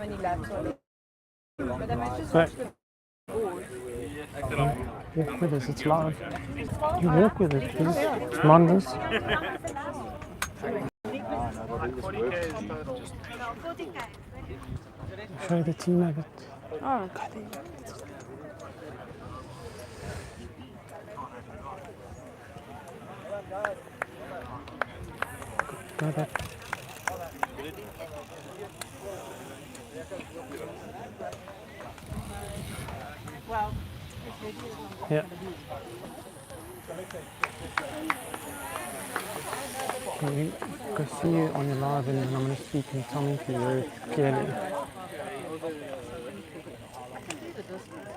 many laps are there. But I must just watch the board. Walk with us, it's live. You walk with it, please. It's Mondays. Show you the team of it. Oh, Go back. well, Yeah. Can you go see you on your live and I'm going to speak and tell me to you very clearly.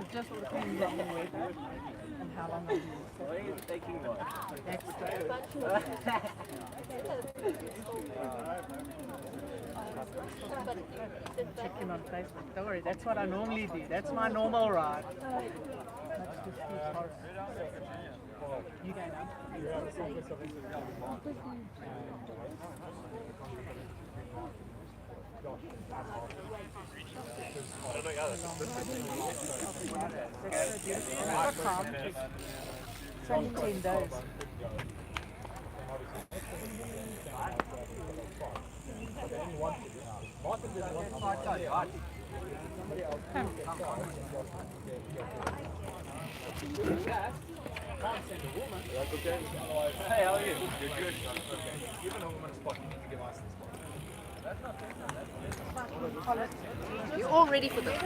it just depends on the weather and how long it is. Checking on Facebook. Don't worry, that's what I normally do. That's my normal ride. That's just horror. You go now. That's so calm. It's only 10 days. Hey, how are you? You're good. Given a woman a spot, you need to give us the spot. You're all ready for this.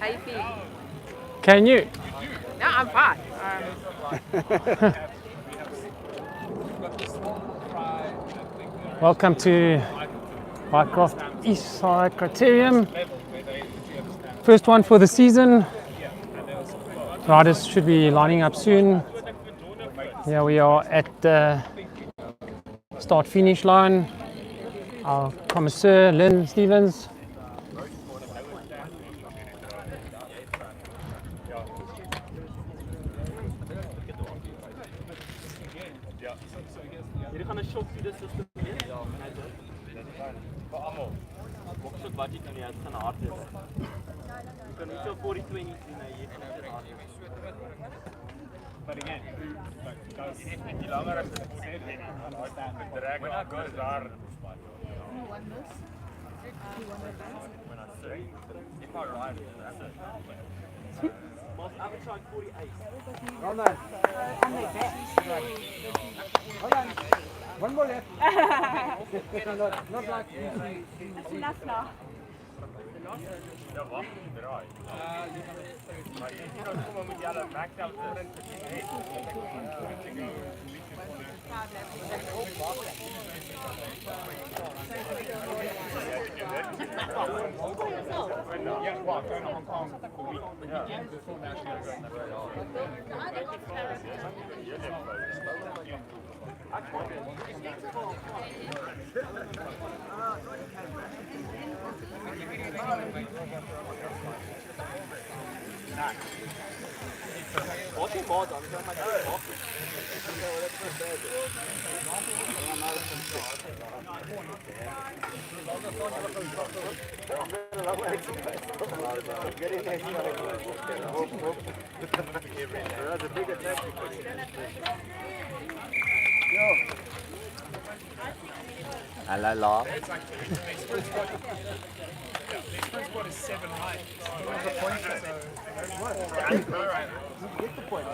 How you feeling? Can you? No, I'm fine. Welcome to Bikecraft East Side Criterium. First one for the season. Riders should be lining up soon. Here we are at the start-finish line. Our connoisseur, Lynn Stevens. Jullie gaan een shop feeder system hê? Ja, vanuit dit. Vir almal. Boksshot wat jy kan hê, dit gaan hard wees. Jy kan nie so 40-20 doen nie, jy gaan dit hard wees. But again, like, die langer as dit sê, dan daai staan met drag when I go daar spot. When I say, if I ride it, that's it. Maar I would try 48. Hold on. Hold on. One more left. Not like That's enough now. Ja, wag, draai. Maar jy kan kom met julle max out in vir die head. Yeah, well, going to Hong Kong for a week. Yeah. Before national Wat jy maar dan kan my maak. Hello, La. First one is 7 right. There's a point, so You get the point.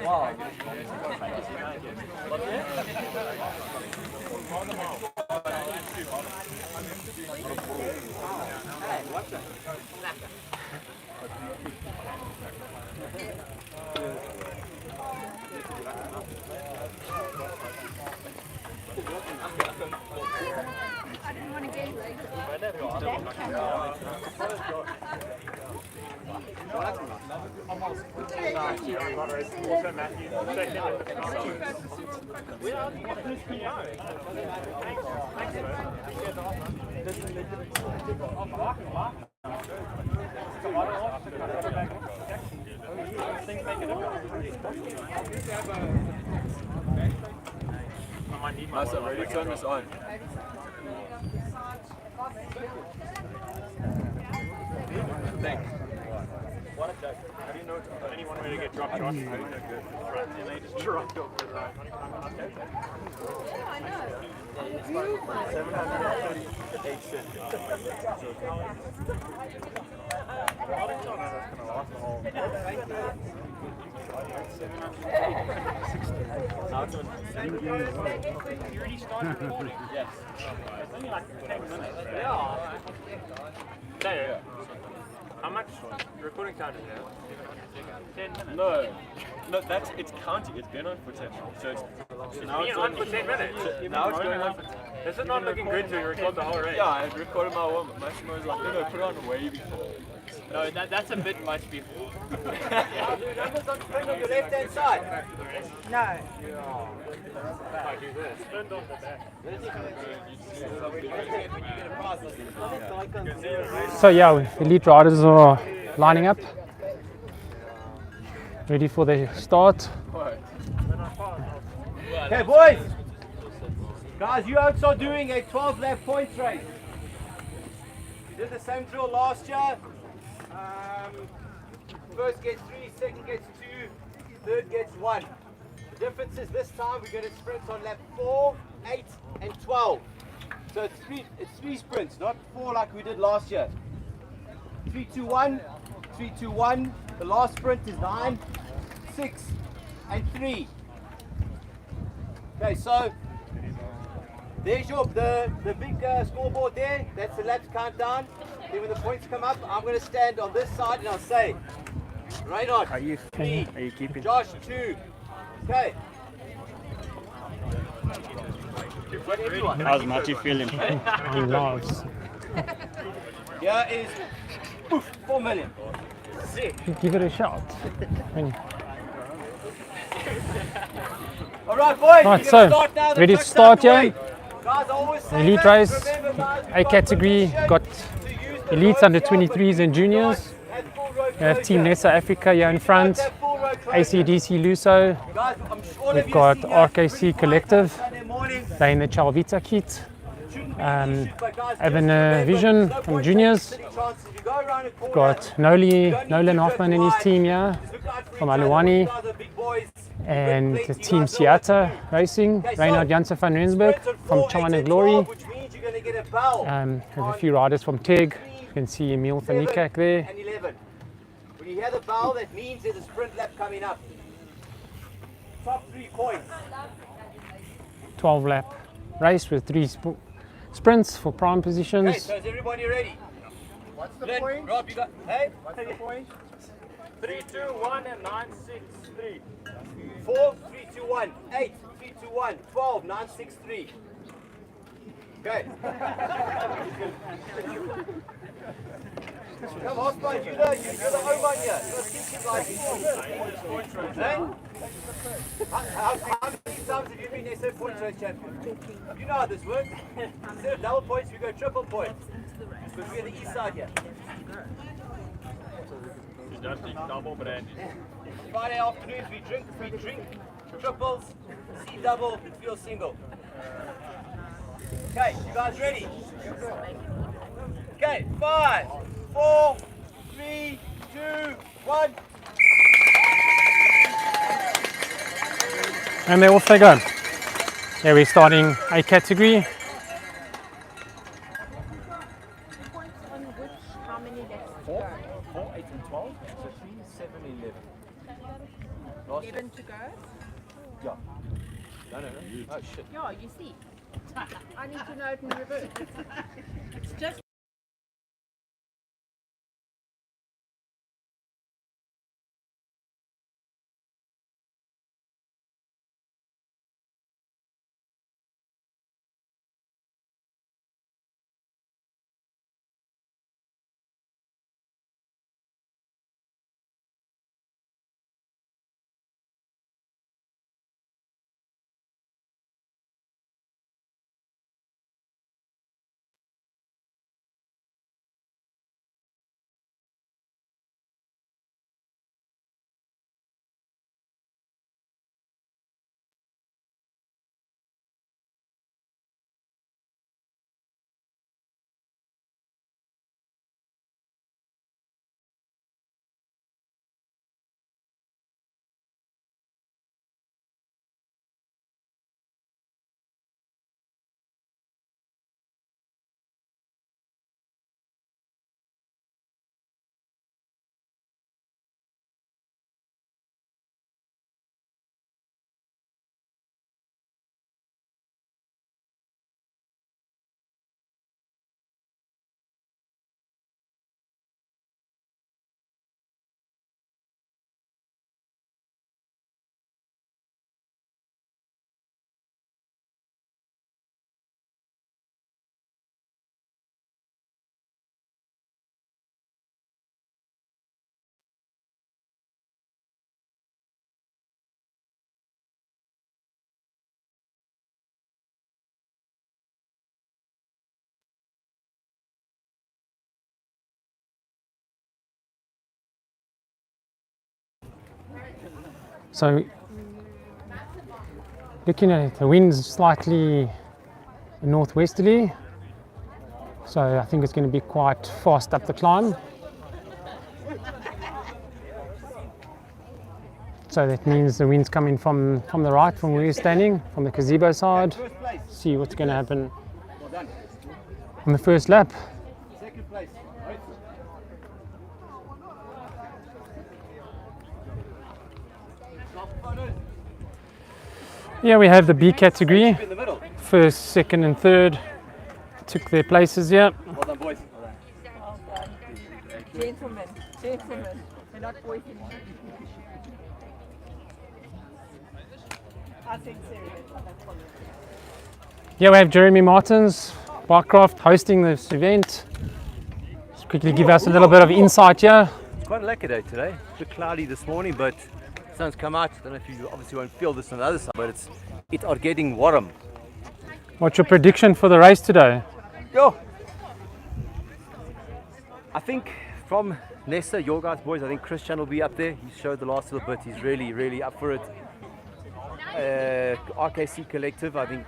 Wow. I didn't want to get late. Things make a difference. Massa, ready? Turn this on. Thanks. What a joke. How do you know it's only one way to get dropped off? How do you know good? Right, and they just dropped off the right. I know. 738 cents. Now it's on. You already started recording? Yes. It's only like 10 minutes. Yeah. Yeah. How much recording time is there? 10 minutes. No, it's counting. It's been on for 10 minutes. So it's now it's on for 10 minutes. Now it's going on for 10 minutes. This is not looking good to record the whole race. Yeah, I recorded my one. Massimo was like, no, put it on way before. No, that's a bit much before. Numbers on sprint on your left hand side. No. I do this. Sprint on the back. So yeah, elite riders are lining up, ready for the start. Okay, boys. Guys, you outs are doing a 12-lap points race. You did the same drill last year. First gets 3, second gets 2, third gets 1. The difference is this time we're going to sprint on lap 4, 8, and 12. So it's three sprints, not 4 like we did last year. 3, 2, 1, 3, 2, 1. The last sprint is 9, 6, and 3. Okay, so there's the big scoreboard there. That's the laps countdown. Then when the points come up, I'm going to stand on this side and I'll say, Reinhard, 3, Josh, 2. Okay. How's Matty feeling? He loves. Here is 4 million. Give it a shot. All right, boys. Right, we're so, gonna start now. The ready to truck's start, out the way. yeah? Guys, I always say Elite this, race, remember, guys, we've A got category, permission got to use the elites roads under here, 23s and but juniors. guys have full road We have Team closure. Nessa Africa here in front, Guys have full road closure. ACDC Luso, Guys, I'm sure all of we've you got see here, RKC pretty quiet Collective, on Sunday morning. they're in the Chalvita kit. Shouldn't be an issue, but guys, just Evan remember, Vision there's no from point juniors. taking silly chances. If you go around a corner, Got you don't need Nolan to Hoffman drift and his wide. team here, Just look out for from each other. Aluwani, You guys are big boys. and Plenty, the you Team guys know what to Siata do. Racing, Okay, so Reinhard Janssen van Rensburg sprints on from 4, 8, China and Glory. 12, which means you're going to get a bell There's a few riders from TEG. You can see Emil van 7 Niekerk there. and 11. When you hear the bell, that means there's a sprint lap coming up. Top 3 points. 12 lap race with 3 sprints for prime Okay, positions. so is everybody ready? What's the Glenn, point? Rob, you got, hey? What's the point? 3, 2, 1, and 9, 6, 3. 4, 3, 2, 1, 8, 3, 2, 1, 12, 9, 6, 3. Okay. Come on, Osman, you're the home one here. Let's keep it like this. Hey? How many times have you been SA points race champion? You know how this works. Instead of double points, we go triple points. Because we're the east side here. Just double brandy. Friday afternoons we drink triples, see double, feel single. Okay, you guys ready? Okay, 5, 4, 3, 2, 1. And they're off they go. Yeah, we're starting A category. Points on which, how many laps to 4, 4, 8 and 12, so 3, 7, 11. go? 11 to go? Yeah. No. Oh shit. Yeah, you see. I need to know it in reverse. It's just So looking at it, the wind's slightly northwesterly, so I think it's going to be quite fast up the climb. So that means the wind's coming from the right, from where you're standing, from the gazebo side. First place. See what's going to happen Well done. on the first lap. Second place. Here we have the B category. In the middle. First, second and third took their places here. Well done, boys. Gentlemen, gentlemen. They're not boys anymore. I think serious. Here we have Jeremy Martins, Barcraft, hosting this event. Just quickly give us a little bit of insight here. It's quite a lucky day today. A bit cloudy this morning, but the sun's come out. I don't know if you obviously won't feel this on the other side, but it are getting warm. What's your prediction for the race today? Yo! I think from Nessa, your guys, boys, I think Christian will be up there. He showed the last little bit. He's really, really up for it. RKC Collective, I think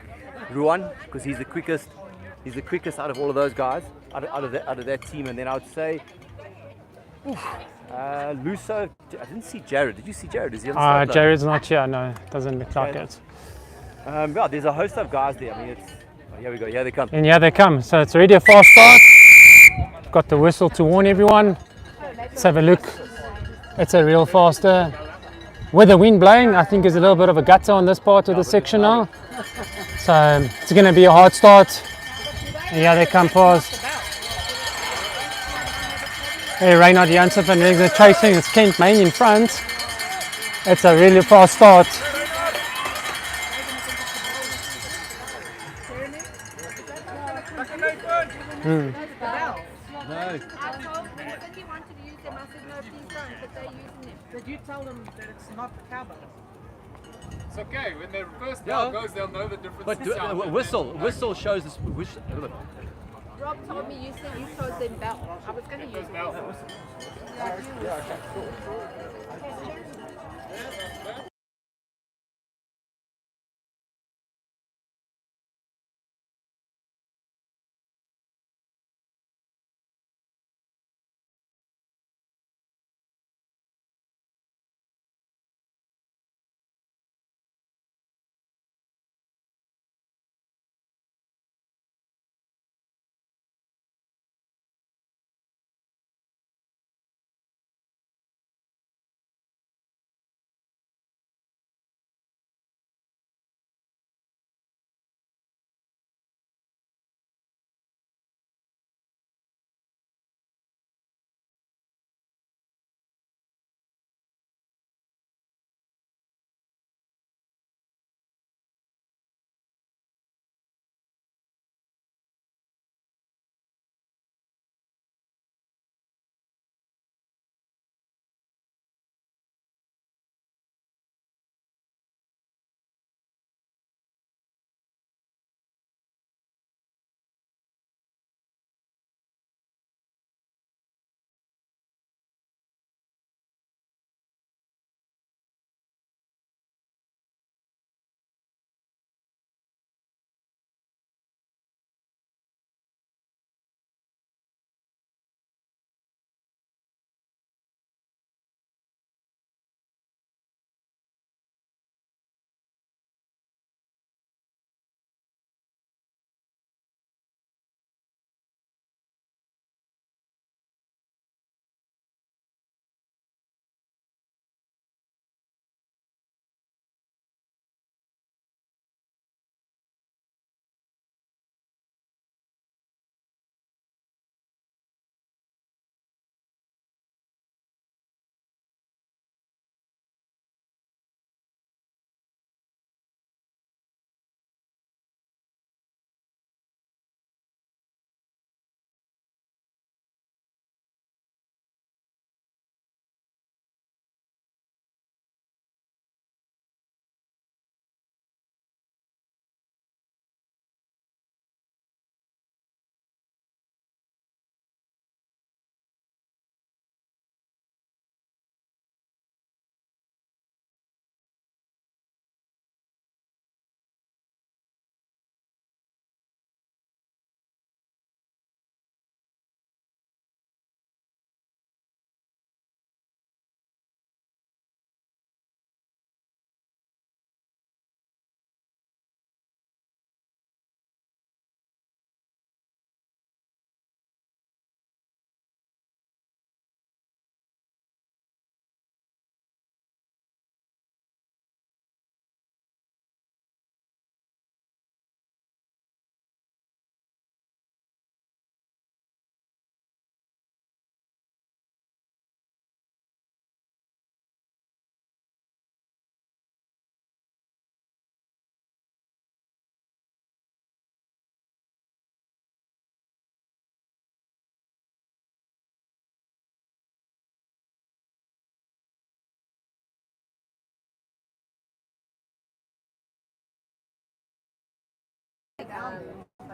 Ruan, because he's the quickest out of all of those guys, out of that team. And then I would say Luso. I didn't see Jared. Did you see Jared? Is he on the start line? Jared's not here, no, doesn't look like it. Yeah, there's a host of guys there. I mean, here we go. Here they come. And here they come. So it's already a fast start. Got the whistle to warn everyone. Let's have a look. It's a real faster. With the wind blowing, I think there's a little bit of a gutter on this part of the section now. So it's going to be a hard start. And here they come past. Hey, Reynard Janssen van Regen chasing. It's Kent Main in front. It's a really fast start. No. I told them if you wanted to use them, I said no, please don't, but they're using them. Did you tell them that it's not cowbell? It's okay. When their first bell goes, they'll know the difference. But in sound. whistle shows this. Rob told me you said you chose them belt. I was going to use them.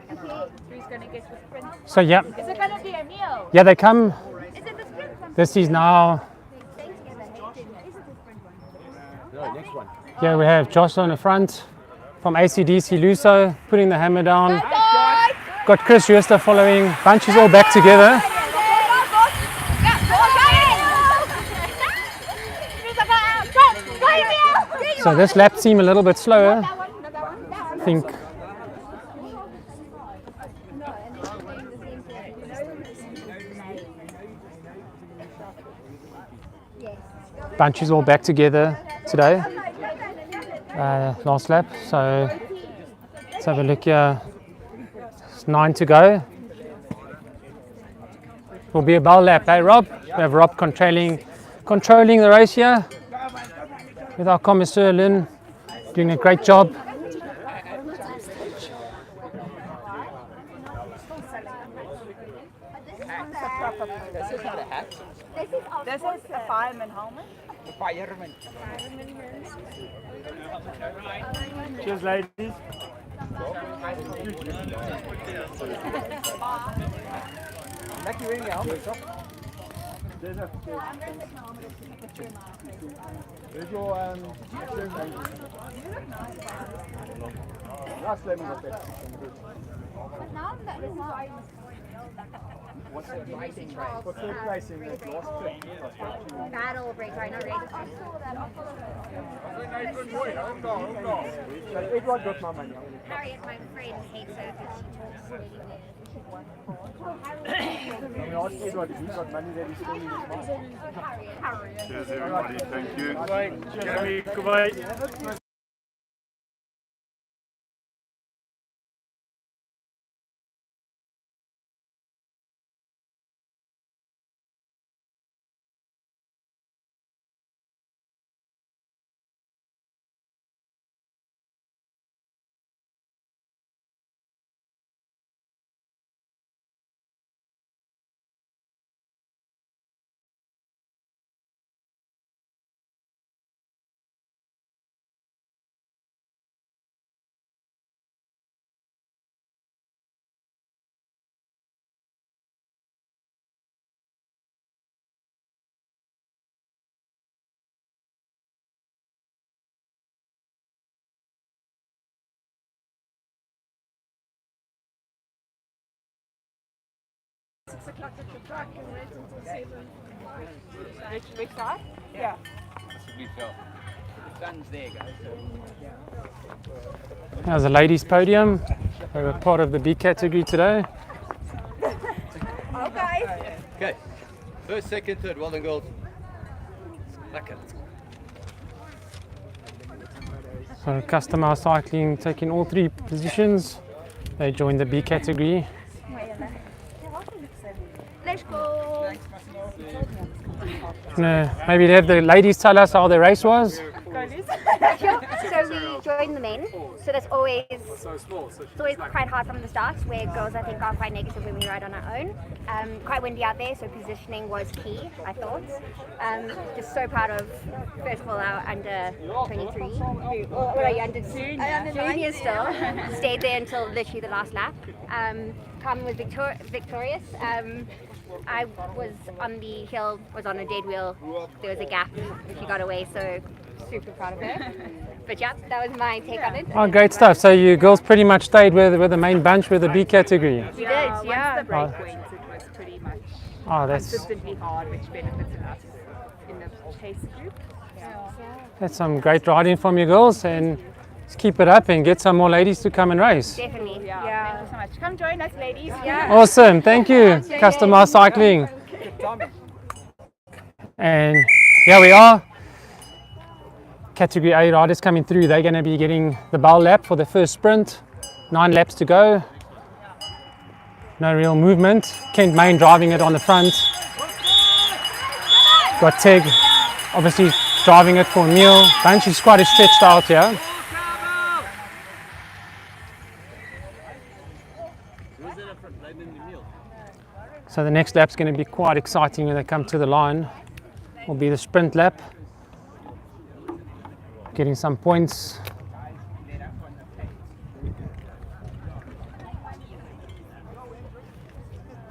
Who's going to get the sprint? So yeah, Is it going to be a meal? yeah, they come. Is it the sprint one? This is now. No, next one. Yeah, we have Josh on the front from ACDC Luso putting the hammer down. Got Chris Huester following. Bunch is all back together. So this lap seemed a little bit slower. I think bunch is all back together today. Last lap. So let's have a look here. It's 9 to go. Will be a bell lap, hey Rob? We have Rob controlling the race here with our Commissaire Lynn doing a great job. This is a fireman helmet. Cheers, ladies. Lucky wearing your helmet, Doc. There's your insurance agent. Last lemon was that. What's the racing race? What's the racing race? Last trip. Battle break, right? Not race. So Edward got my money. Harriet, my friend, hates her because she talks really weird. I asked Edward if he's got money that he's spending his money. Cheers, everybody. Thank you. Jeremy, goodbye. Which side? Yeah. There's a ladies' podium. They were part of the B category today. Okay. First, second, third. Well done, girls. Okay. So Customer Cycling taking all 3 positions. They joined the B category. Let's go. Maybe have the ladies tell us how the race was. So we joined the men, so that's always it's always quite hard from the start, where girls I think are quite negative when we ride on our own. Quite windy out there, so positioning was key, I thought. Just so proud of, first of all, our under 23, what are you, under junior still, stayed there until literally the last lap. Carmen was victorious. I was on the hill, was on a dead wheel. There was a gap. She got away, so super proud of her. But yeah, that was my take on it. Oh, great stuff. So you girls pretty much stayed with the main bunch with the B category. We did, yeah. Once the break went, it was pretty much consistently hard, which benefited us in the pace group. That's some great riding from you girls, and just keep it up and get some more ladies to come and race. Definitely. Yeah. Thank you so much. Come join us, ladies. Yeah. Awesome, thank you, Customer Cycling. And here we are. Category A riders coming through. They're going to be getting the bowl lap for the first sprint. 9 laps to go. No real movement. Kent Main driving it on the front. Got Tig obviously driving it for Neil. Bunch is quite stretched out here. So the next lap's going to be quite exciting when they come to the line. Will be the sprint lap. Getting some points.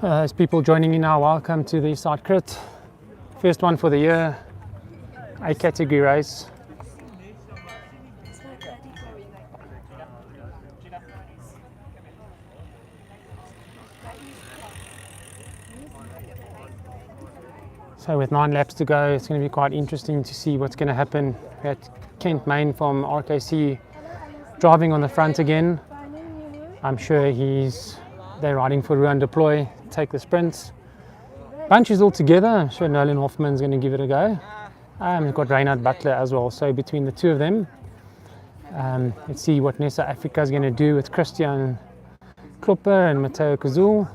Those people joining in now, welcome to the Eastside Crit. First one for the year, A category race. So with 9 laps to go, it's going to be quite interesting to see what's going to happen. We had Kent Main from RKC driving on the front again. I'm sure they're riding for Ruan Deploy, take the sprints. Bunch is all together. I'm sure Nolan Hoffman's going to give it a go. We've got Reinhard Butler as well. So between the two of them, let's see what Nessa Africa is going to do with Christian Klopper and Matteo Kazul.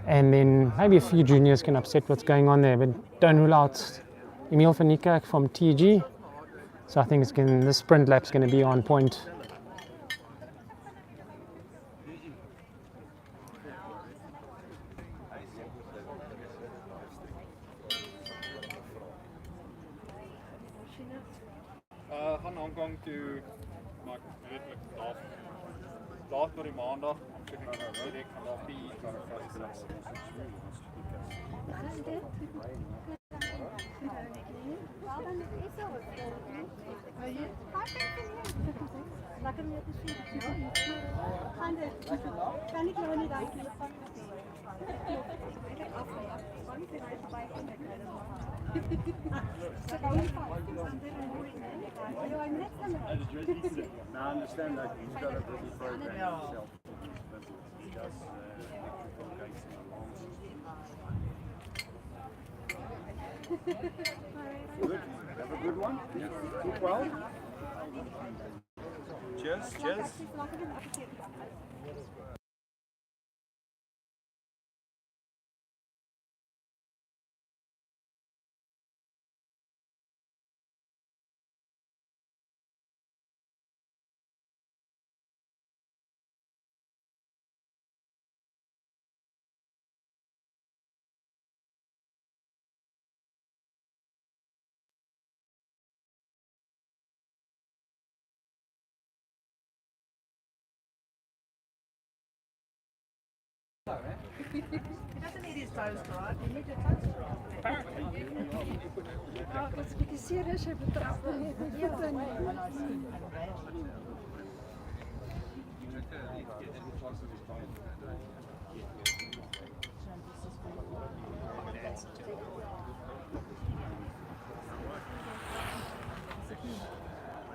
And then maybe a few juniors can upset what's going on there, but don't rule out Emil van Niekerk from TG. So I think the sprint lap's going to be on point. Gaan Hong Kong toe, maar redelik laat tot die maandag. Ek dink direk vanaf die I understand that he's got a busy program himself. He does Good. Have a good one. Keep well. Cheers. Cheers. He doesn't need his toast, right? He needs your toast. Apparently.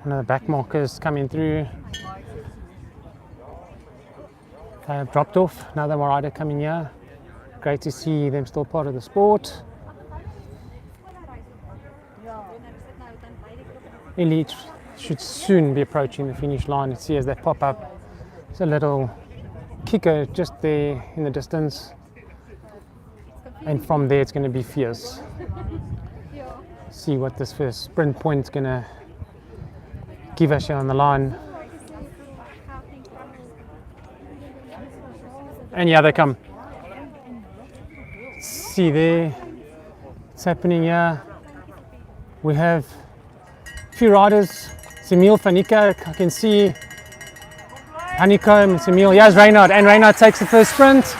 One of the back markers coming through. Dropped off, another rider coming here. Great to see them still part of the sport. Elite should soon be approaching the finish line. See as they pop up. It's a little kicker just there in the distance. And from there it's going to be fierce. See what this first sprint point is going to give us here on the line. And yeah, they come. See there, what's happening here. We have a few riders. It's Emil van Niekerk, I can see Honeycomb, it's Emil. Here's Reinhard, and Reinhard takes the first sprint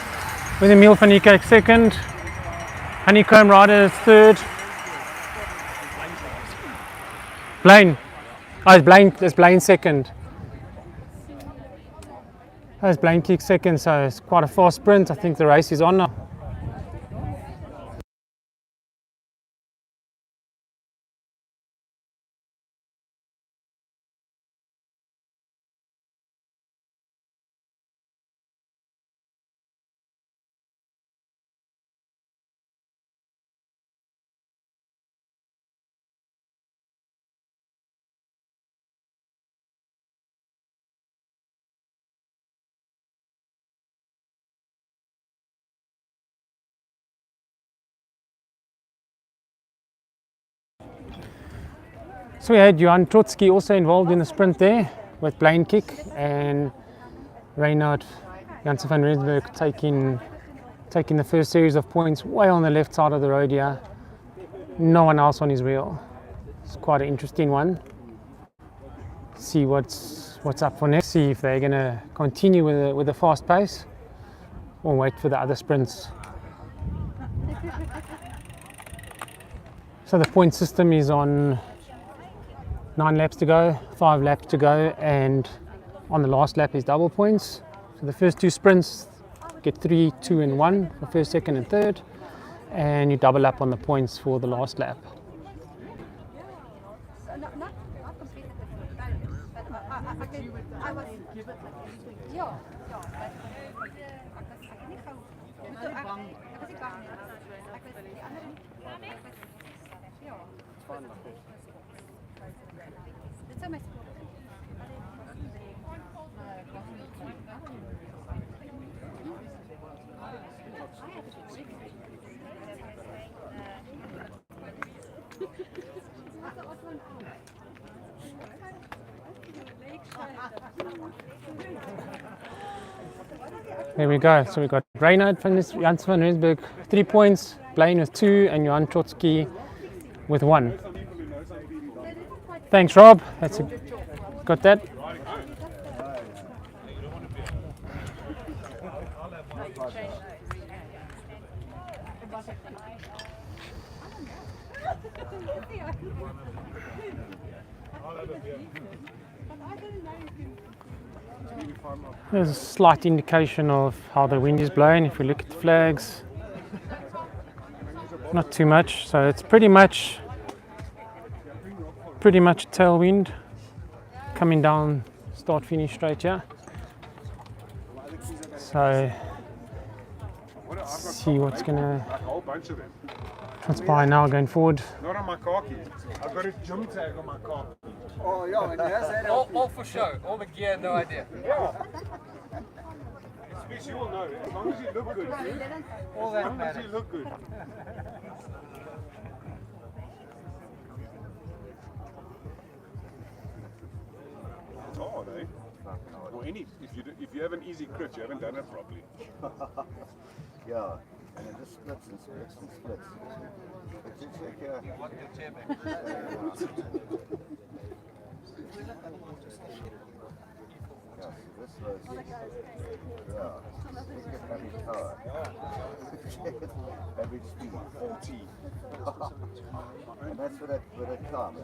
with Emil van Niekerk second. Honeycomb rider third. Blaine. Oh, it's Blaine second. There's Blaine kick second, so it's quite a fast sprint. I think the race is on now. So we had Johan Trotsky also involved in the sprint there with Blaine kick, and Reinhard Janssen van Rensburg taking the first series of points way on the left side of the road here. No one else on his wheel. It's quite an interesting one. See what's up for next. See if they're going to continue with the fast pace. or wait for the other sprints. So the point system is on 9 laps to go, 5 laps to go, and on the last lap is double points. So the first 2 sprints get 3, 2 and 1 for first, second and third, and you double up on the points for the last lap. There we go. So we got Reynard van Jans van Rensburg 3 points, Blaine with 2, and Johan Trotsky with 1. Thanks, Rob. Got that. There's a slight indication of how the wind is blowing if we look at the flags. Not too much, so it's pretty much tailwind coming down start finish straight here. So let's see what's gonna transpire now going forward. Not on my car keys. I've got a gym tag on my car. Oh, yeah, and has that all for show, all the gear, no idea. Yeah. Especially you will know, as long as you look good, dude. All As that long as matters. you look good. It's hard, eh? Or if you have an easy crit, you haven't done it properly. Yeah, and it just splits and splits and splits. But you check yeah, so this was, look at average power. Average speed. 40. And that's for that car, man.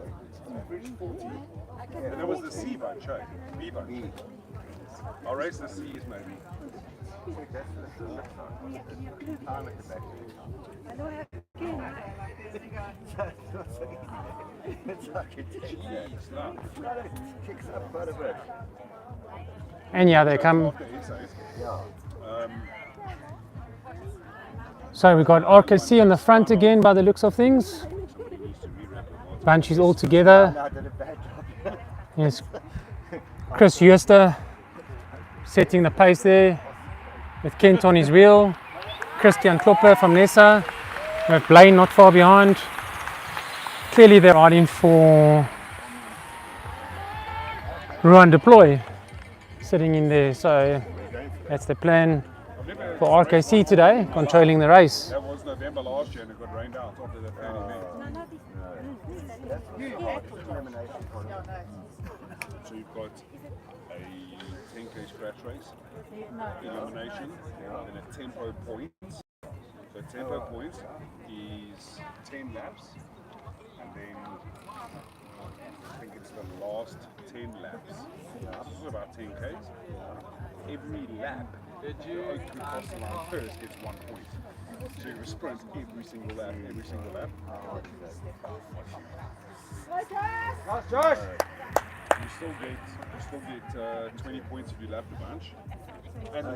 40. And that was the C bunch, right? B bunch. B. I'll race the C's maybe. Check, that's what it looks like. Time at the back. It's like it Jeez, no. kicks up quite a bit. And yeah, they come. Yeah. So we've got RKC on the front again by the looks of things. Bunch is all together. No, I did a bad job. Yes, Chris Huester setting the pace there with Kent on his wheel. Christian Klopper from Nessa with Blaine not far behind. Clearly they're riding for Ruan Deploy sitting in there, so that's the plan for RKC today, controlling the race. That was November last year and it got rained out after the fan event. So you've got a 10k scratch race, elimination, and a tempo points. So tempo points is 10 laps, and then I think it's the last 10 laps. This is about 10k's. Every lap, the oak who crosses the line first gets 1 point. So you sprint every single lap, Josh! You still get 20 points if you lap the bunch, and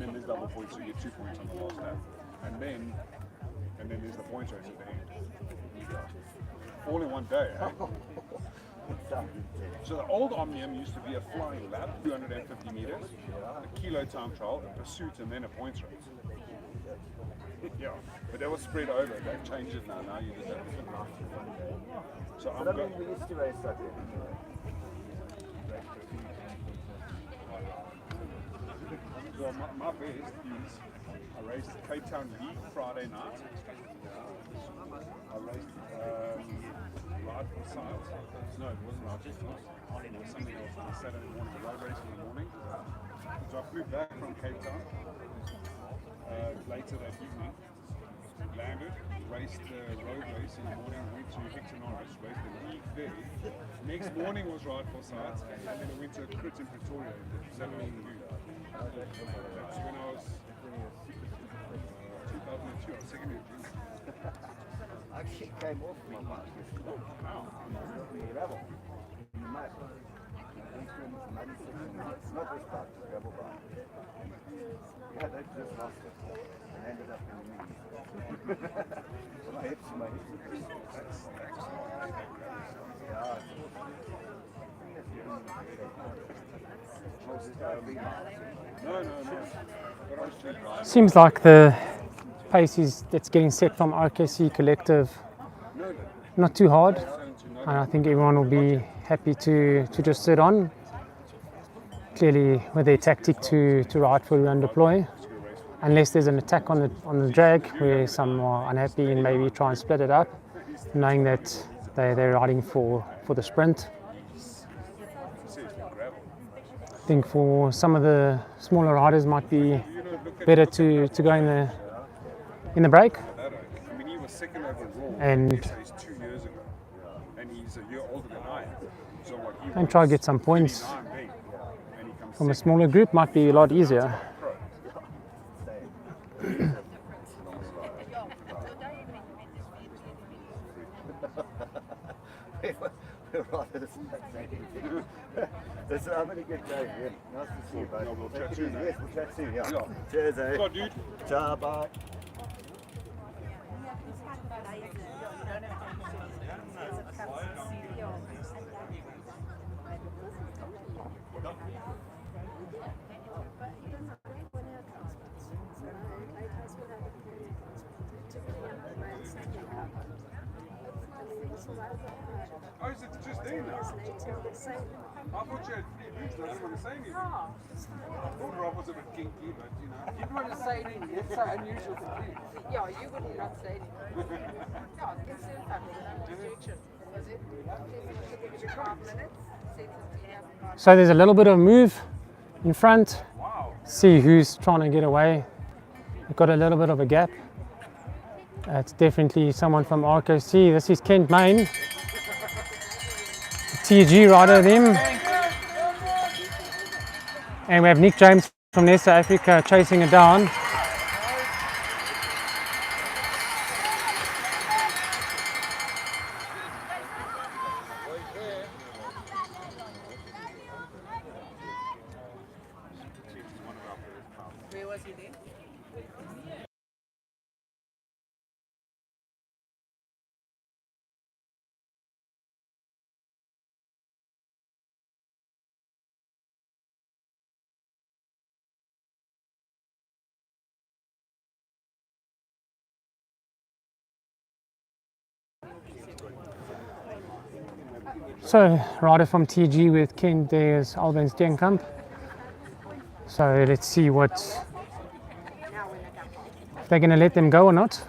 then there's double points, so you get 2 points on the last lap, and then there's the points race at the end. All in one day. Eh? So the old Omnium used to be a flying lap, 250 meters, a kilo time trial, a pursuit, and then a points race. Yeah, but that was spread over. They've changed it now. Now you just have to. So I'm going. We used to race like that. Well, my best is I raced Cape Town League Friday night. I raced Ride for Science. No, it wasn't Ride for Science. It was something else on a Saturday morning, a road race in the morning. So I flew back from Cape Town. later that evening, landed, raced the road race in the morning, went to Hector Norris, raced the league there. Next morning was ride for sites, and then I went to a crit in Pretoria in the Saturday afternoon. That's when I was 2002, I was second year junior. I actually came off my bike yesterday. Gravel. In the mud. It's not this bike, it's a gravel bike. Yeah, they just lost it and ended up in the middle. my hips. Yeah, No. Seems like the pace that's getting set from RKC Collective not too hard, and I think everyone will be happy to just sit on. Clearly, with their tactic to ride fully and deploy, unless there's an attack on the drag where some are unhappy and maybe try and split it up, knowing that they're riding for the sprint. I think for some of the smaller riders might be better to go in the break. I mean, he was second overall. And he's 2 years ago, and he's a year older than I am. So what he and try to get some points 39 then, and he comes from a smaller group might be a lot easier. Listen, I'm going to get going. Yeah. Nice to see you, bud. We'll chat soon. Yes, we'll chat soon. Yeah. Yeah. Cheers, eh? Go, dude. Ciao, bye. Oh, is it just there now? I thought you had 3 weeks. I didn't want to say anything. I thought Rob was a bit kinky, but you know. You didn't want to say anything. It's so unusual to do. Yeah, you would not say anything. Ja, det kan se ut här. Was it? 5 minutes. So there's a little bit of move in front. See who's trying to get away. We've got a little bit of a gap. It's definitely someone from RKC. This is Kent Main, TG rider them. And we have Nick James from Nessa Africa chasing it down. Where was he then? So, rider from TG with Kent, there's Alban Steenkamp. So let's see if they're going to let them go or not.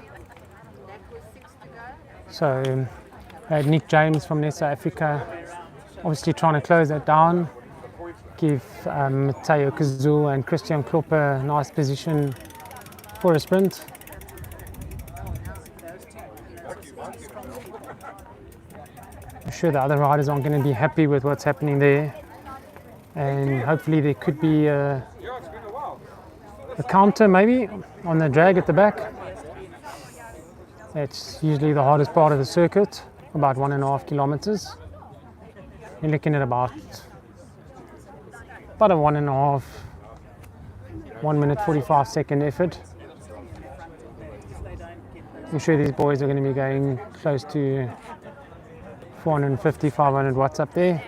So Nick James from Nessa Africa, obviously trying to close that down, give Matteo Kazul and Christian Klopp a nice position for a sprint. I'm sure the other riders aren't going to be happy with what's happening there, and hopefully there could be a counter maybe on the drag at the back. That's usually the hardest part of the circuit, about 1.5 kilometers. You're looking at about a 1 minute 45 second effort. I'm sure these boys are going to be going close to 450, 500 watts up there.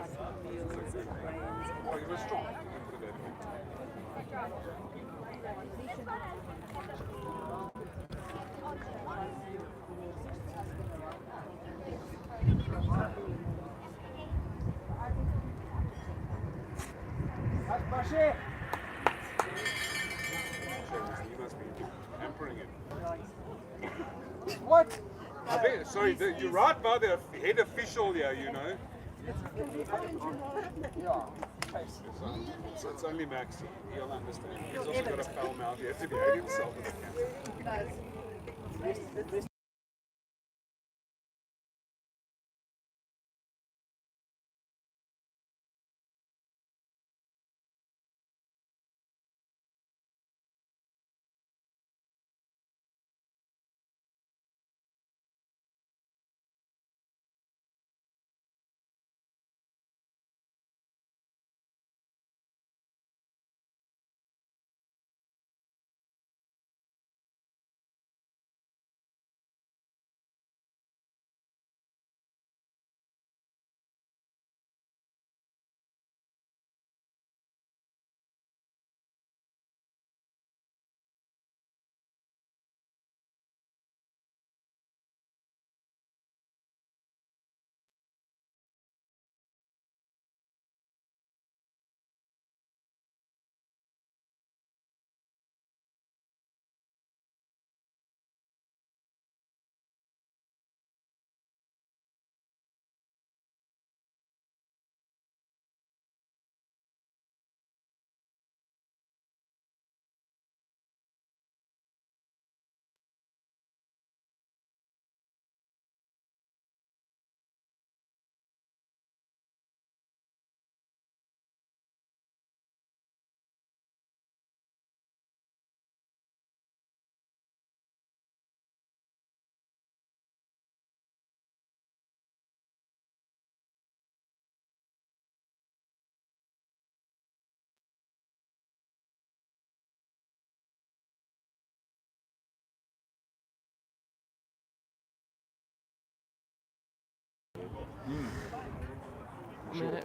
What? Sorry, you're right by the head official here, you know. It's only Maxi. He'll understand. He's also got a foul mouth. He has to behave himself.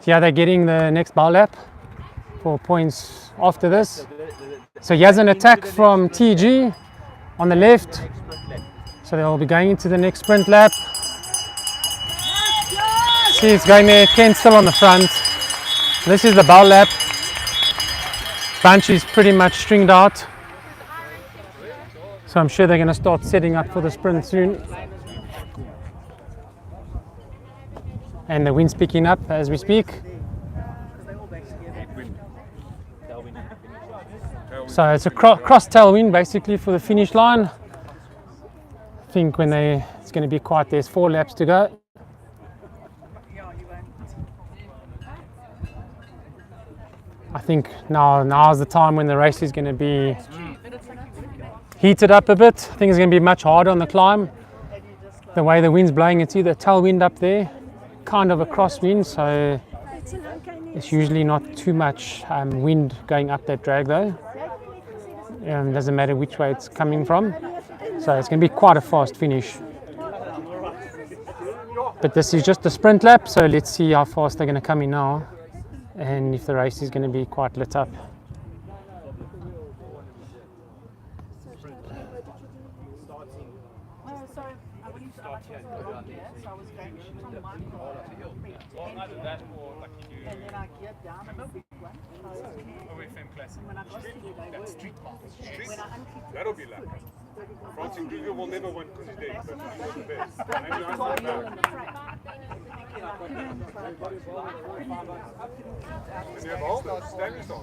Yeah, they're getting the next bowl lap for points after this. So he has an attack from TG on the left. So they'll be going into the next sprint lap. See, it's going there. Ken's still on the front. This is the bowl lap. Bunch is pretty much stringed out. So I'm sure they're going to start setting up for the sprint soon. And the wind's picking up as we speak. So it's a cross tailwind basically for the finish line. I think it's going to be quiet, there's 4 laps to go. I think now's the time when the race is going to be heated up a bit. I think it's going to be much harder on the climb. The way the wind's blowing, it's either tailwind up there, kind of a crosswind, so it's usually not too much wind going up that drag though. Doesn't matter which way it's coming from, so it's going to be quite a fast finish. But this is just a sprint lap, so let's see how fast they're going to come in now and if the race is going to be quite lit up. That'll be lucky. Francis Kruger will never win because he's dead, but he's the best. And you ask him back. And you have all those standards on.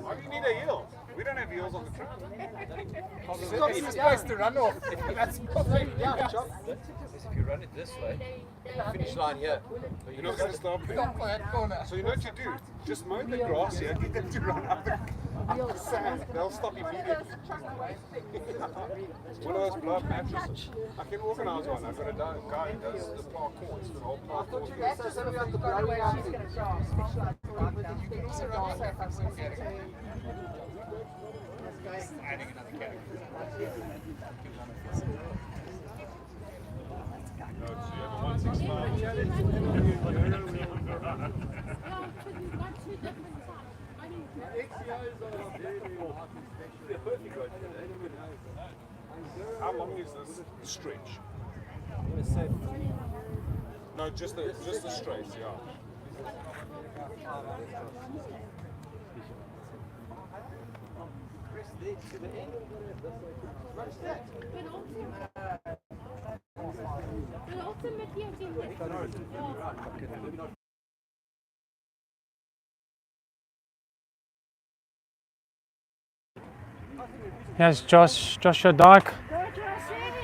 Why do you need a heel? We don't have heels on the track. It's supposed to run off. That's yeah, If you run it this way, finish line here. You're not going to stop there. So you know what you do? Just mow the grass here, get them to run up the sand. They'll stop immediately. It's one of those blood mattresses. I can organize one. I've got a guy who does the parkour. It's the whole parkour. adding another category. How long is this stretch? No, just the straight, yeah. Here's Joshua Dyke.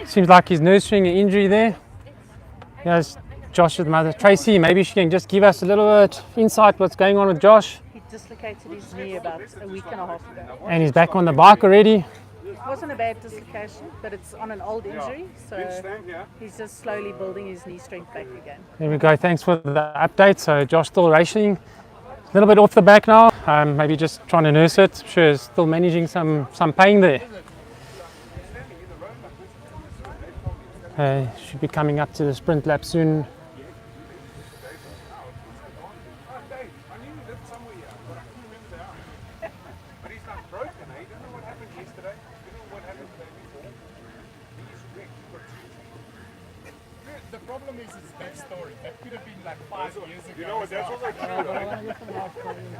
Seems like he's nursing an injury there. Here's Josh's mother, Tracy. Maybe she can just give us a little bit insight what's going on with Josh. He dislocated his knee about a week and a half ago. And he's back on the bike already. It wasn't a bad dislocation, but it's on an old injury, so he's just slowly building his knee strength back again. There we go. Thanks for the update. So Josh still racing. A little bit off the back now. Maybe just trying to nurse it. I'm sure he's still managing some pain there. Should be coming up to the sprint lap soon. The problem is his backstory. That could have been like 5 years ago. You know what, that's also true though.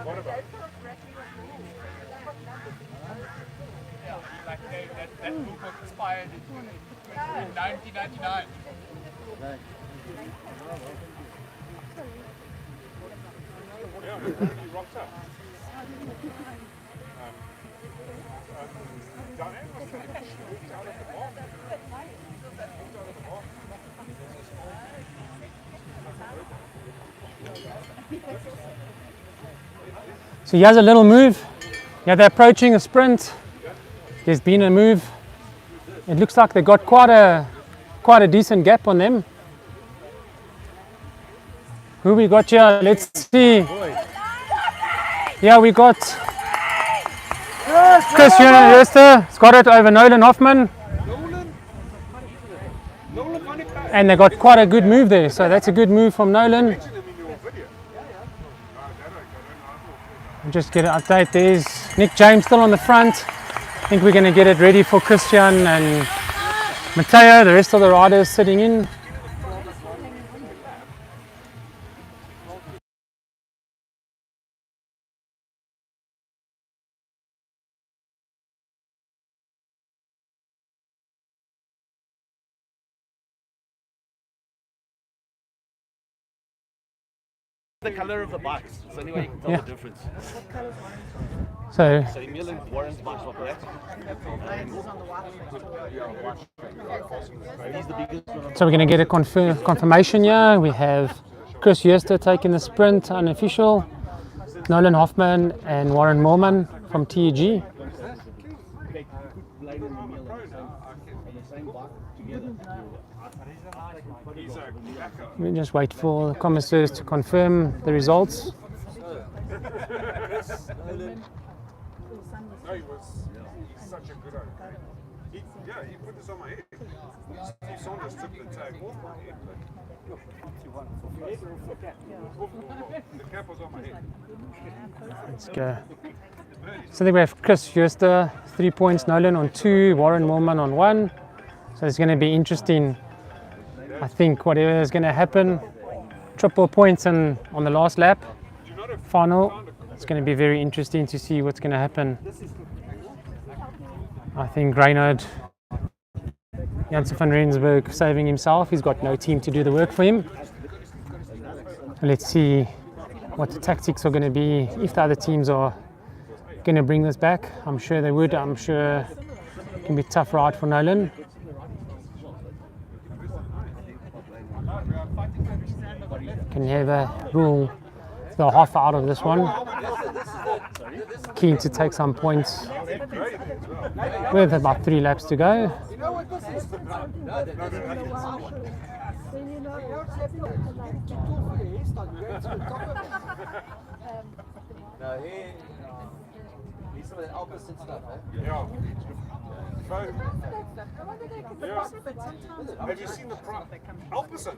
What about? Like that book expired in 1999. Yeah, he rocked up. Diane was trying to shoot out of the box. So he has a little move. Yeah, they're approaching a sprint. There's been a move. It looks like they got quite a decent gap on them. Who we got here? Let's see. Yeah, we got Criterium has got it over Nolan Hoffman. And they got quite a good move there. So that's a good move from Nolan. Just get an update. There's Nick James still on the front. I think we're going to get it ready for Christian and Matteo. The rest of the riders sitting in. The color of the bikes. It's the only way you can tell the difference. So Emil and Warren's bikes were correct. we're going to get a confirmation here. We have Chris Yerster taking the sprint, unofficial. Nolan Hoffman and Warren Moorman from TEG. We just wait for the commissars to confirm the results. No, he's such a good owner. He put this on my head. Steve Saunders took the tag off my head. The cap was on my head. Let's go. So then we have Chris Yerster, 3 points, Nolan on 2, Warren Moorman on 1. So it's going to be interesting. I think whatever is going to happen, triple points on the last lap, final, it's going to be very interesting to see what's going to happen. I think Reynard, Janssen van Rensburg saving himself. He's got no team to do the work for him. Let's see what the tactics are going to be, if the other teams are going to bring this back. I'm sure they would. I'm sure it can be a tough ride for Nolan. Can never rule the half out of this one. Keen to take some points with about 3 laps to go. He's some of that opposite stuff, eh? Yeah. Have you seen the price? Alpecin.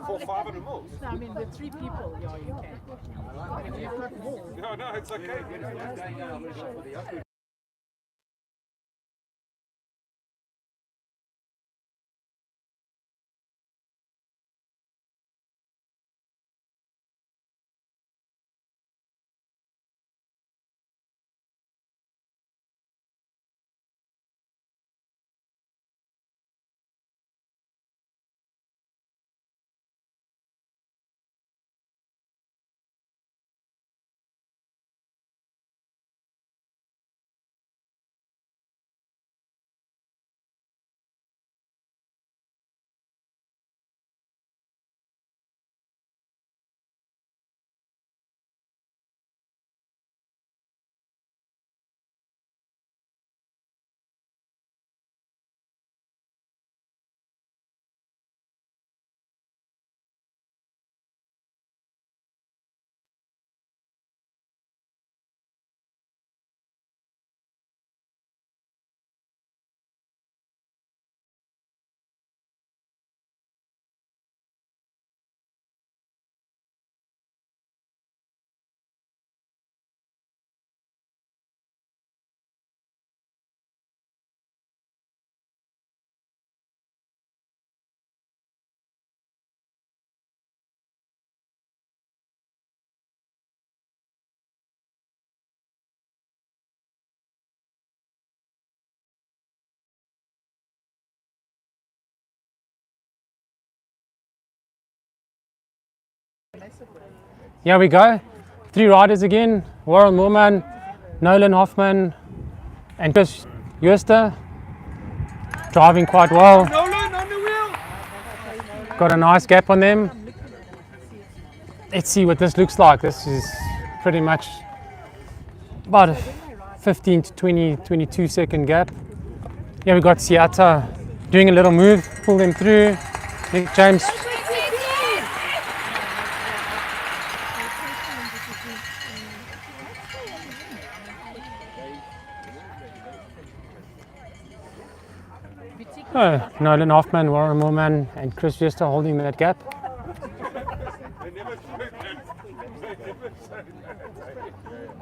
For 500 mils. I mean, with 3 people, you can. No, it's okay. Here we go. 3 riders again. Warren Moorman, Nolan Hoffman, and Chris Jooste. Driving quite well. Nolan on the wheel. Got a nice gap on them. Let's see what this looks like. This is pretty much about a 15 to 20, 22 second gap. Yeah, we got Siata doing a little move, pull them through. Nick James. Oh, Nolan Hoffman, Warren Moorman, and Chris Jooste holding that gap. They never say that. They never say that.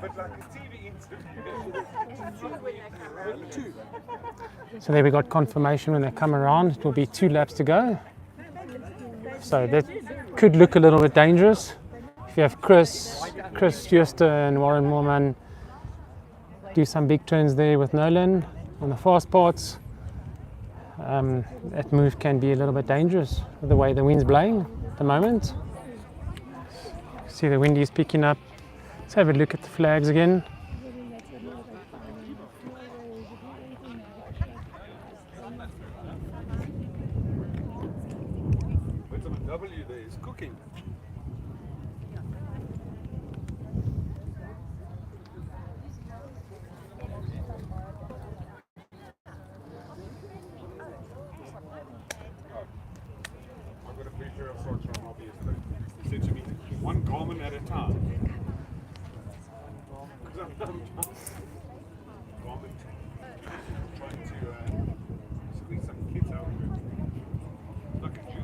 But like a TV interview. So there we got confirmation when they come around. It will be 2 laps to go. So that could look a little bit dangerous. If you have Chris Jooste and Warren Moorman do some big turns there with Nolan on the fast parts, that move can be a little bit dangerous with the way the wind's blowing at the moment. See the wind is picking up. Let's have a look at the flags again. Vitamin W there is cooking. I've got a picture of sorts from Robbie yesterday. He said to me, 1 garment at a time. Because I'm garment trying to squeeze some kids out of it. Look at you.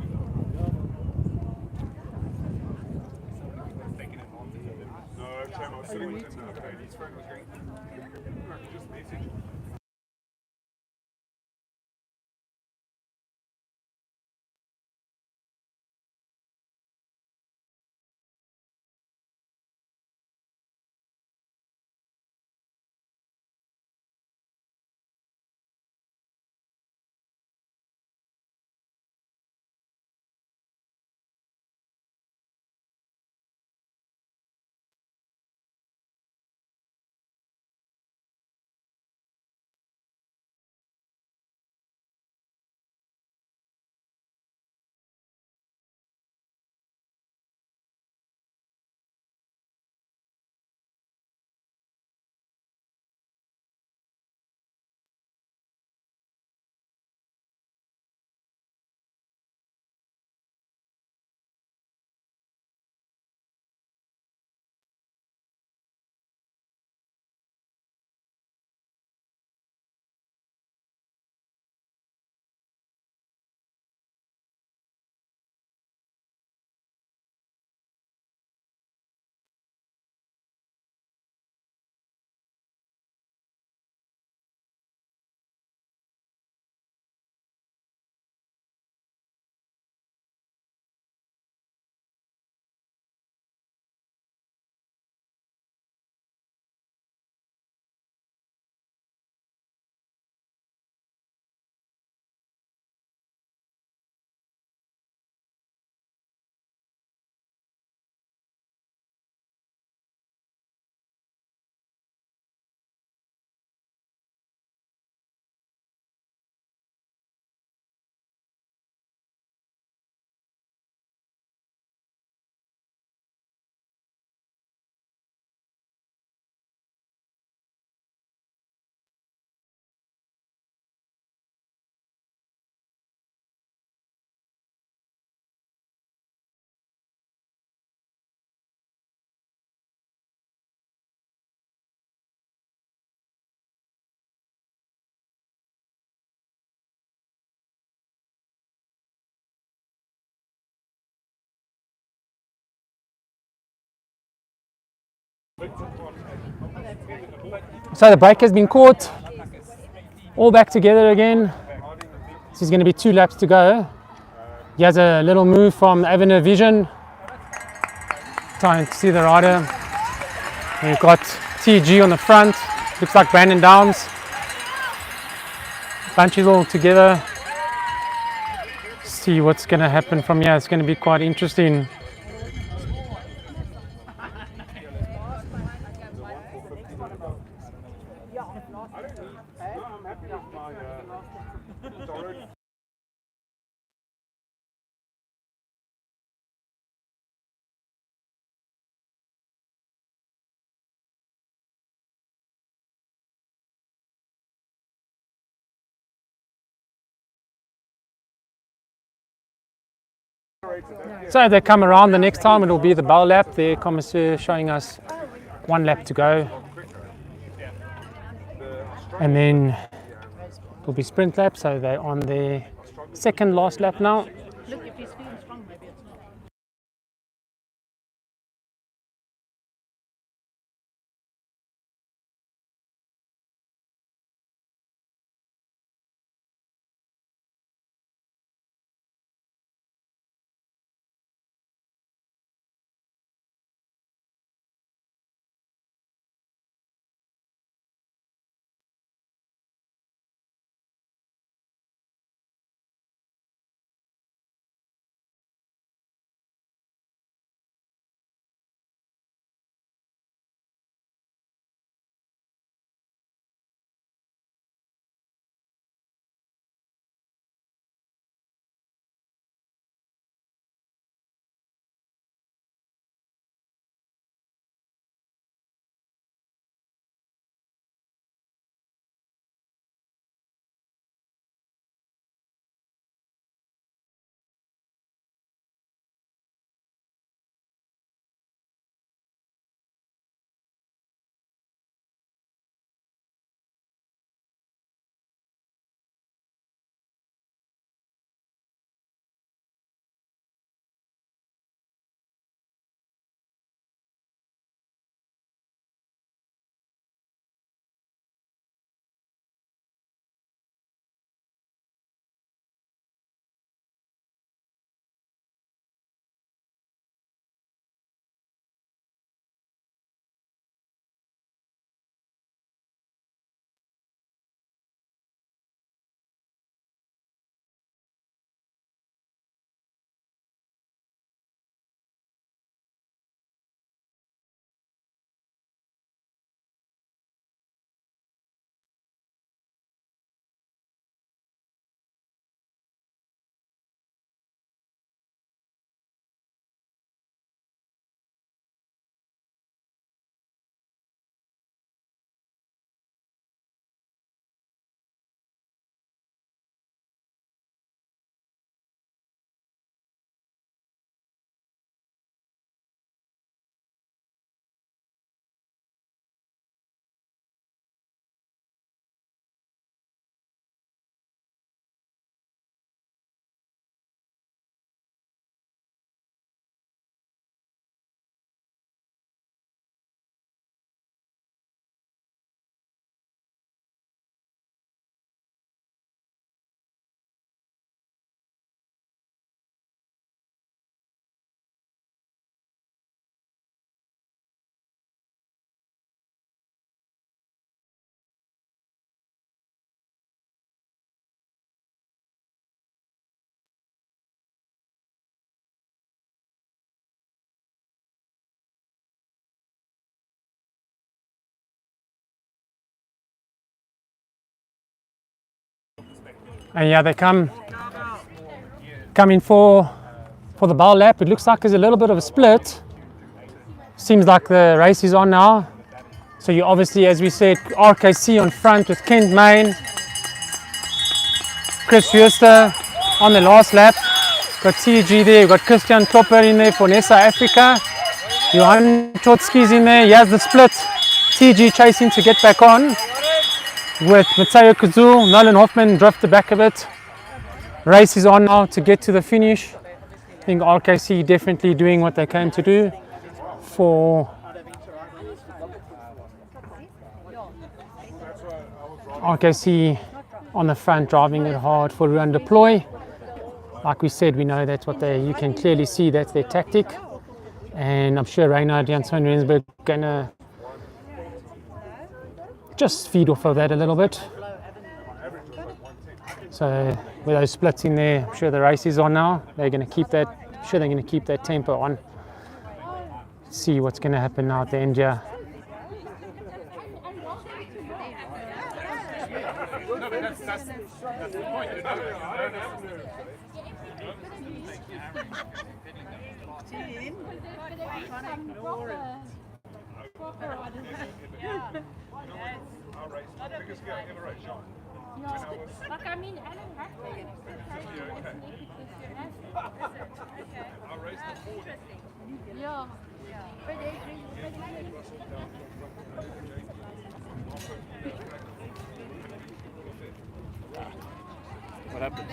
Taking advantage of them. No, Sam, I was sitting with him the other day and his friend was going, I could just message him. So the brake has been caught. All back together again. This is going to be 2 laps to go. He has a little move from Avenue Vision. Trying to see the rider. And you've got TG on the front. Looks like Brandon Downs. Bunches all together. See what's going to happen from here. It's going to be quite interesting. I'm happy with my Doro. So they come around the next time, it'll be the bowl lap. The commissaire showing us 1 lap to go. And then it'll be sprint lap, so they're on their second last lap now. Look, if he's feeling strong, maybe it's not. And yeah, they come in for the bowl lap. It looks like there's a little bit of a split. Seems like the race is on now. So you obviously, as we said, RKC on front with Kent Main, Chris Schuster on the last lap. Got TG there, you've got Christian Klopper in there for Nessa Africa. Johan Chotsky's in there, he has the split. TG chasing to get back on with Mateo Kazul. Nolan Hoffman drifted back a bit. Race is on now to get to the finish. I think RKC definitely doing what they came to do for RKC on the front, driving it hard for run deploy. Like we said, we know that's what you can clearly see that's their tactic. And I'm sure Reinhard Jansson Rensburg gonna just feed off of that a little bit. So with those splits in there, I'm sure the race is on now. They're gonna keep that. I'm sure they're gonna keep that tempo on. See what's gonna happen now at the end here. That's the point. Like, I mean, Alan had I'll raise the 40. yeah. What happened?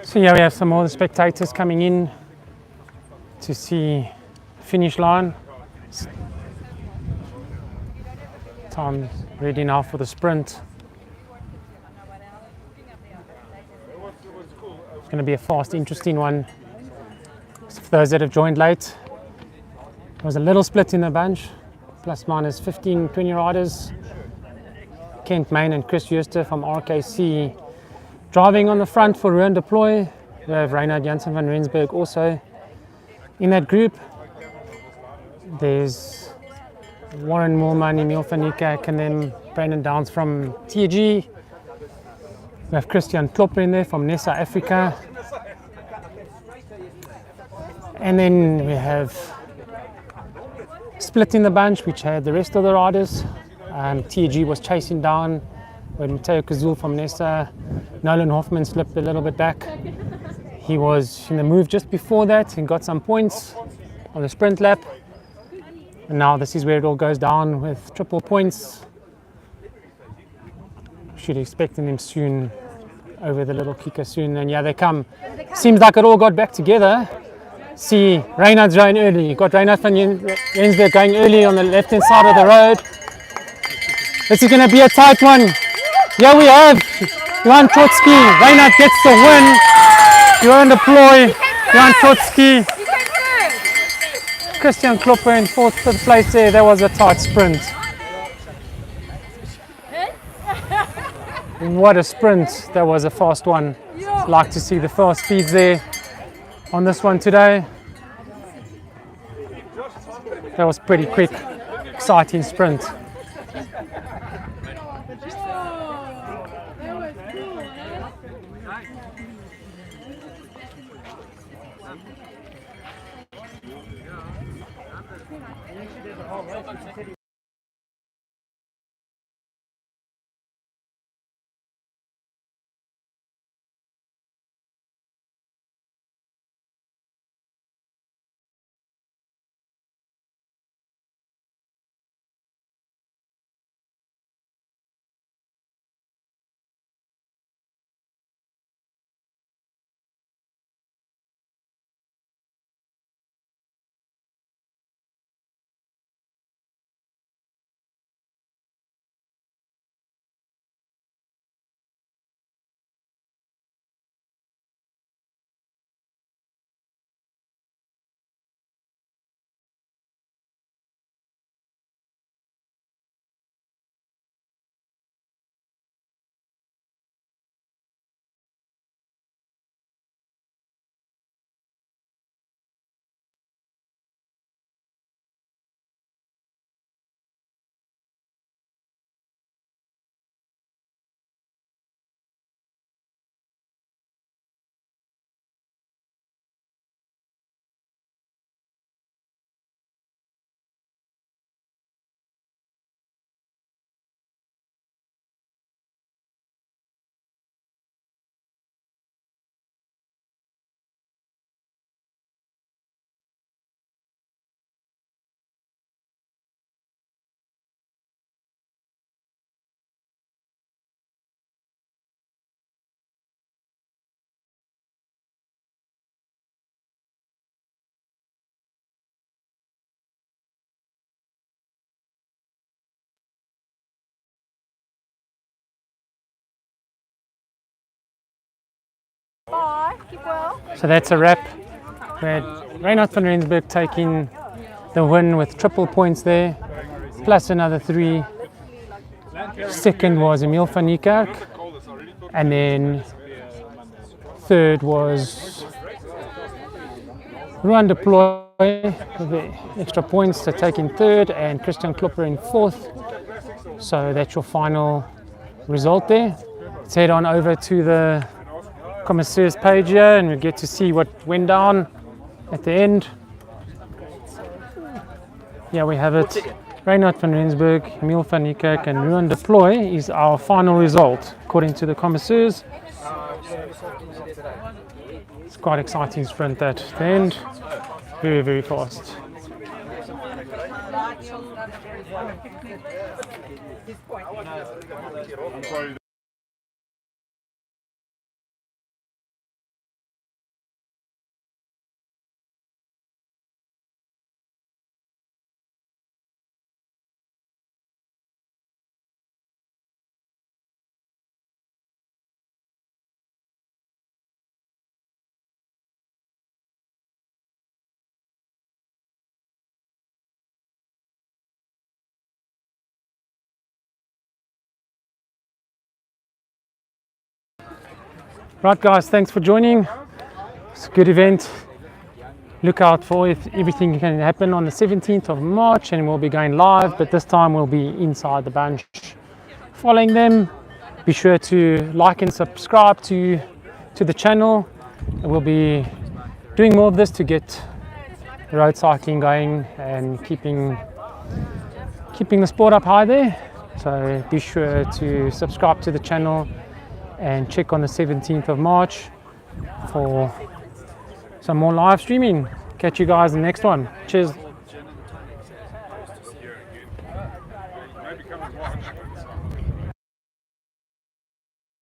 So yeah, we have some more spectators coming in to see the finish line. Time ready now for the sprint. It's going to be a fast, interesting one. For those that have joined late, there was a little split in the bunch, plus minus 15, 20 riders. Kent Main and Chris Juster from RKC driving on the front for Ruan Deploy. We have Reinhard Janssen van Rensburg also in that group. There's Warren Moorman, Emil van Niekerk, and then Brandon Downs from TG. We have Christian Klopper in there from Nessa Africa. And then we have split in the bunch, which had the rest of the riders. TG was chasing down with Matteo Kazul from Nessa. Nolan Hoffman slipped a little bit back. He was in the move just before that and got some points on the sprint lap. And now this is where it all goes down with triple points. Should expecting them soon over the little kicker soon. And yeah, they come. Seems like it all got back together. See, Reinhard's going early. You've got Reinhard van Rensburg going early on the left-hand side of the road. This is going to be a tight one. Here we have Johan Trotsky. Reinhard gets the win. Johan Deploy, Johan Trotsky. Christian Klopper in fourth place there. That was a tight sprint. What a sprint. That was a fast one. Like to see the fast speeds there on this one today. That was pretty quick, exciting sprint. Bye. Keep well. So that's a wrap. We had Reinhard van Rensburg taking the win with triple points there, plus another 3. Second was Emil van Niekerk, and then third was Ruan de Ploy with the extra points to take in third, and Christian Klopper in fourth. So that's your final result there. Let's head on over to the Commissaires page here and we get to see what went down at the end. Yeah, we have it. Reinhard van Rensburg, Emil van Niekerk and Ruan de Ploy is our final result according to the Commissaires. It's quite exciting sprint at the end. Very, very fast. Right guys, thanks for joining. It's a good event. Look out for if everything can happen on the 17th of March and we'll be going live, but this time we'll be inside the bunch following them. Be sure to like and subscribe to the channel. We'll be doing more of this to get road cycling going and keeping the sport up high there. So be sure to subscribe to the channel and check on the 17th of March for some more live streaming. Catch you guys in the next one. Cheers.